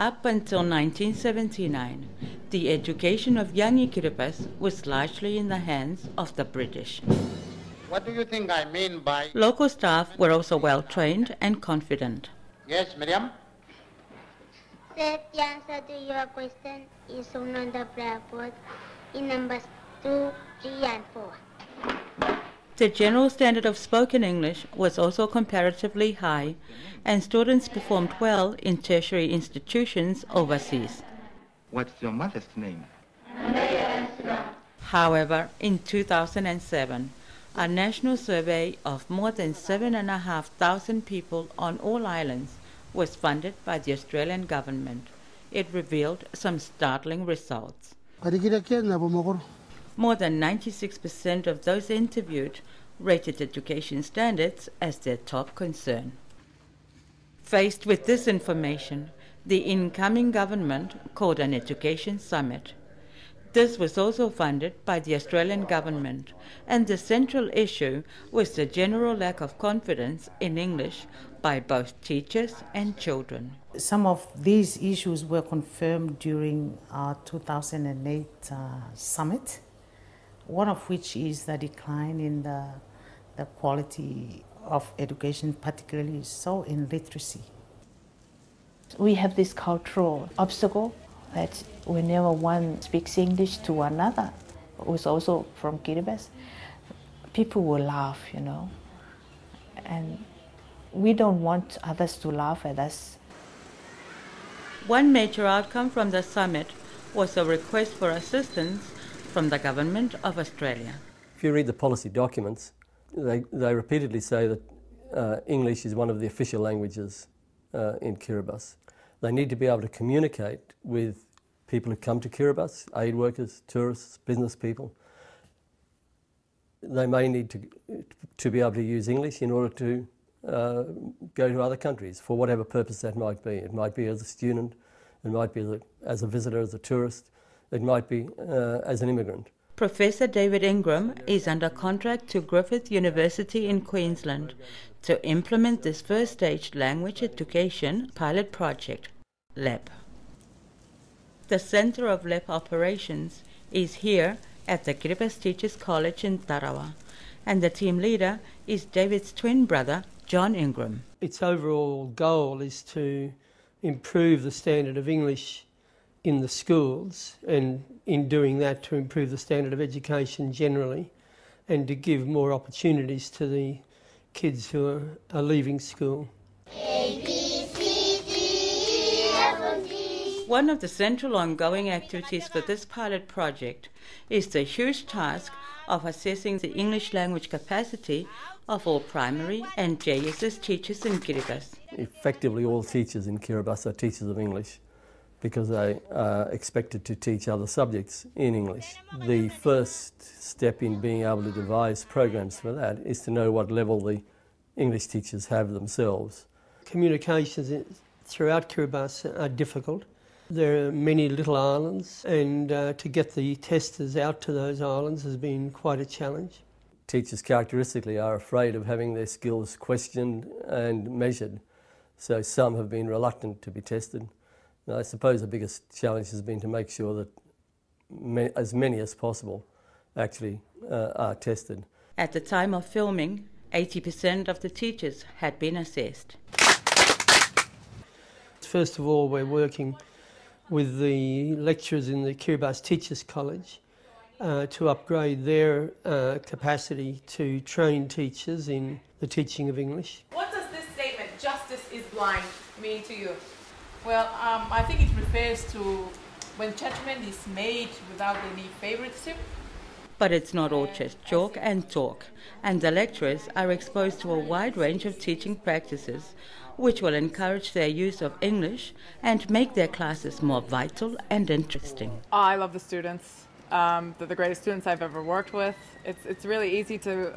Up until 1979, the education of young Kiribati was largely in the hands of the British. What do you think I mean by... Local staff were also well trained and confident. Yes, Miriam? Sir, the answer to your question is shown on the blackboard in numbers 2, 3, and 4. The general standard of spoken English was also comparatively high, and students performed well in tertiary institutions overseas. What's your mother's name? However, in 2007, a national survey of more than 7,500 people on all islands was funded by the Australian government. It revealed some startling results. More than 96% of those interviewed rated education standards as their top concern. Faced with this information, the incoming government called an education summit. This was also funded by the Australian government, and the central issue was the general lack of confidence in English by both teachers and children. Some of these issues were confirmed during our 2008 summit, one of which is the decline in the quality of education, particularly so in literacy. We have this cultural obstacle that whenever one speaks English to another, who's also from Kiribati, people will laugh, and we don't want others to laugh at us. One major outcome from the summit was a request for assistance from the Government of Australia. If you read the policy documents, they repeatedly say that English is one of the official languages in Kiribati. They need to be able to communicate with people who come to Kiribati, aid workers, tourists, business people. They may need to be able to use English in order to go to other countries for whatever purpose that might be. It might be as a student, it might be as a visitor, as a tourist, it might be as an immigrant. Professor David Ingram is under contract to Griffith University in Queensland to implement this first-stage language education pilot project, LEPP. The Centre of LEPP operations is here at the Kiribati Teachers College in Tarawa, and the team leader is David's twin brother, John Ingram. Its overall goal is to improve the standard of English in the schools, and in doing that to improve the standard of education generally, and to give more opportunities to the kids who are leaving school. A, B, C, D, E, F, and G. One of the central ongoing activities for this pilot project is the huge task of assessing the English language capacity of all primary and JSS teachers in Kiribati. Effectively all teachers in Kiribati are teachers of English, because they are expected to teach other subjects in English. The first step in being able to devise programs for that is to know what level the English teachers have themselves. Communications throughout Kiribati are difficult. There are many little islands, and to get the testers out to those islands has been quite a challenge. Teachers characteristically are afraid of having their skills questioned and measured, so some have been reluctant to be tested. I suppose the biggest challenge has been to make sure that as many as possible actually are tested. At the time of filming, 80% of the teachers had been assessed. First of all, we're working with the lecturers in the Kiribati Teachers College to upgrade their capacity to train teachers in the teaching of English. What does this statement, "justice is blind," mean to you? Well, I think it refers to when judgment is made without any favoritism. But it's not all just chalk and talk, and the lecturers are exposed to a wide range of teaching practices which will encourage their use of English and make their classes more vital and interesting. I love the students. They're the greatest students I've ever worked with. It's really easy to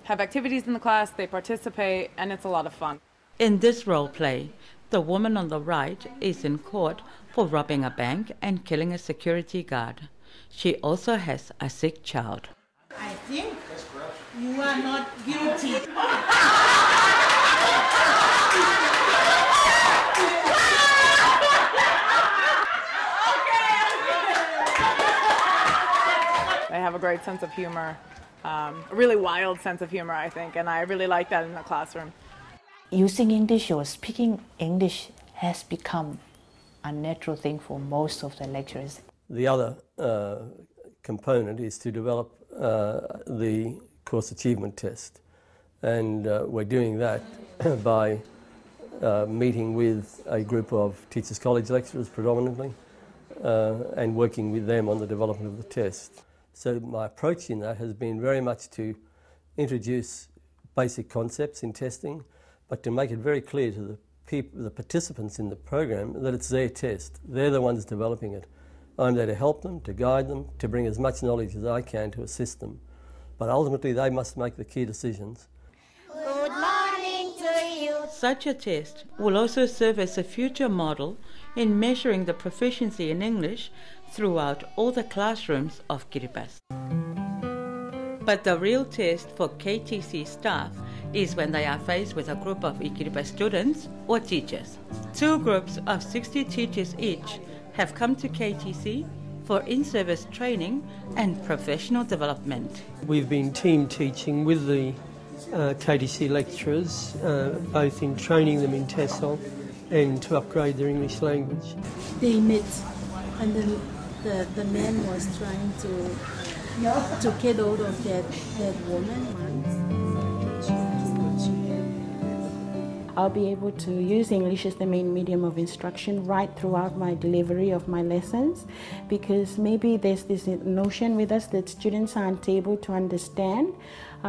have activities in the class, they participate, and it's a lot of fun. In this role play, the woman on the right is in court for robbing a bank and killing a security guard. She also has a sick child. I think you are not guilty. a great sense of humor, a really wild sense of humor, I think, and I really like that in the classroom. Using English or speaking English has become a natural thing for most of the lecturers. The other component is to develop the course achievement test, and we're doing that by meeting with a group of Teachers College lecturers predominantly and working with them on the development of the test. So my approach in that has been very much to introduce basic concepts in testing, but to make it very clear to the participants in the program that it's their test. They're the ones developing it. I'm there to help them, to guide them, to bring as much knowledge as I can to assist them. But ultimately they must make the key decisions. Good morning to you. Such a test will also serve as a future model in measuring the proficiency in English throughout all the classrooms of Kiribati. But the real test for KTC staff is when they are faced with a group of Kiribati students or teachers. 2 groups of 60 teachers each have come to KTC for in-service training and professional development. We've been team teaching with the KTC lecturers, both in training them in TESOL and to upgrade their English language. They met, and then the man was trying to get hold of that woman. I'll be able to use English as the main medium of instruction right throughout my delivery of my lessons, because maybe there's this notion with us that students aren't able to understand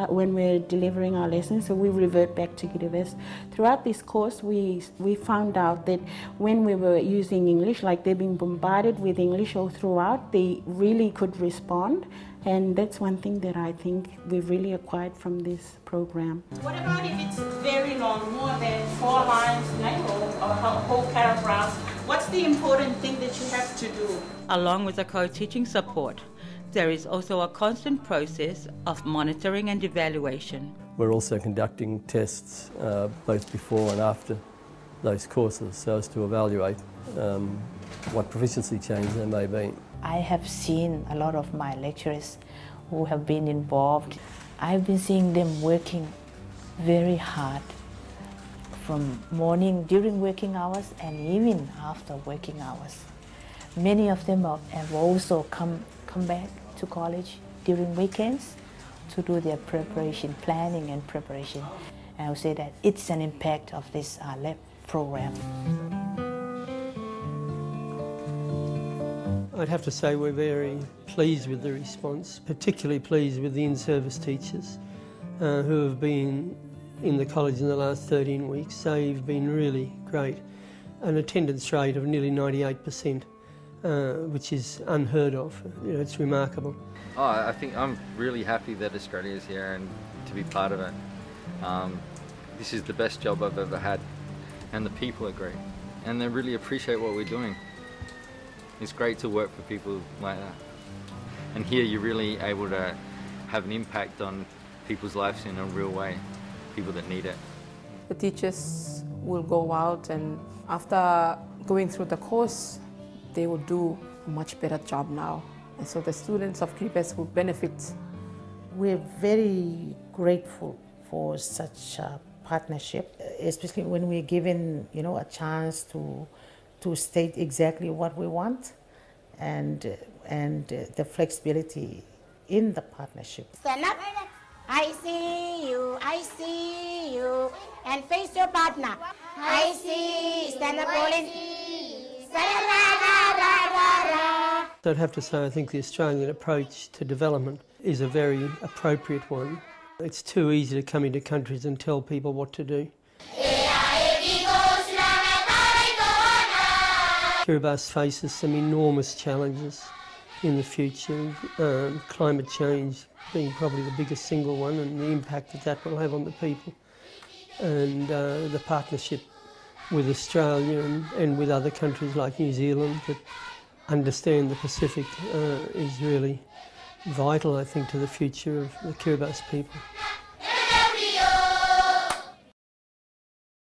when we're delivering our lessons, so we revert back to Kiribati. Throughout this course, we found out that when we were using English, like they've been bombarded with English all throughout, they really could respond. And that's one thing that I think we've really acquired from this program. What about if it's very long, more than 4 lines, or whole paragraphs? What's the important thing that you have to do? Along with the co-teaching support, there is also a constant process of monitoring and evaluation. We're also conducting tests both before and after those courses so as to evaluate what proficiency change there may be. I have seen a lot of my lecturers who have been involved. I've been seeing them working very hard from morning during working hours and even after working hours. Many of them have also come back to college during weekends to do their preparation, planning and preparation. And I would say that it's an impact of this LEPP program. I'd have to say we're very pleased with the response, particularly pleased with the in-service teachers who have been in the college in the last 13 weeks. They've been really great. An attendance rate of nearly 98%, which is unheard of. You know, it's remarkable. Oh, I think I'm really happy that Australia is here and to be part of it. This is the best job I've ever had, and the people are great, and they really appreciate what we're doing. It's great to work for people like that. And here you're really able to have an impact on people's lives in a real way, people that need it. The teachers will go out, and after going through the course, they will do a much better job now. And so the students of Kiribati will benefit. We're very grateful for such a partnership, especially when we're given, a chance to state exactly what we want and the flexibility in the partnership. Stand up. I see you, and face your partner. I see, stand up, Colin. So I'd have to say I think the Australian approach to development is a very appropriate one. It's too easy to come into countries and tell people what to do. Kiribati faces some enormous challenges in the future, climate change being probably the biggest single one, and the impact that will have on the people. And the partnership with Australia and with other countries like New Zealand that understand the Pacific is really vital, I think, to the future of the Kiribati people.